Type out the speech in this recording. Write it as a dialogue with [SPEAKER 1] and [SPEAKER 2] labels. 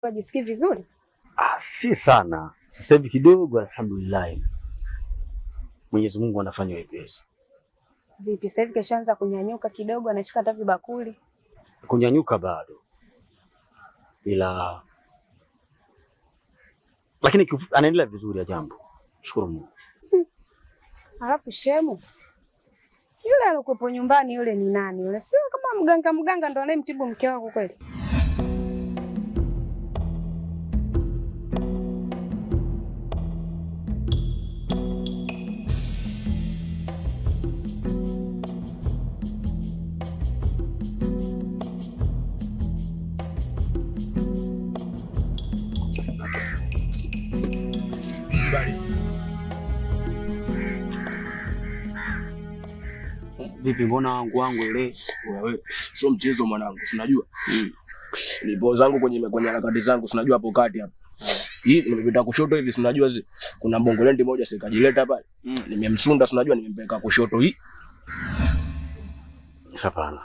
[SPEAKER 1] Wajisikii vizuri?
[SPEAKER 2] Si sana. Sasa hivi kidogo, alhamdulillah. Mwenyezi Mungu anafanya wepesi.
[SPEAKER 1] Vipi sasa hivi keshaanza kunyanyuka kidogo, anashika hata vibakuli?
[SPEAKER 2] Kunyanyuka bado. Lakini anaendelea vizuri ya jambo. Shukuru Mungu.
[SPEAKER 1] Alafu shemu, yule alikuwepo nyumbani yule ni nani yule? Sio kama mganga ndo anayemtibu mke wako kweli?
[SPEAKER 2] Vipi, mbona wangu ile?
[SPEAKER 3] Wewe sio mchezo mwanangu, si unajua? Nipo zangu kwenye harakati zangu, si unajua hapo kati hapo. Hii nimepita kushoto hivi, si unajua kuna bongolendi moja sikajileta pale. Nimemsunda, si unajua nimempeleka kushoto hii.
[SPEAKER 2] Hapana.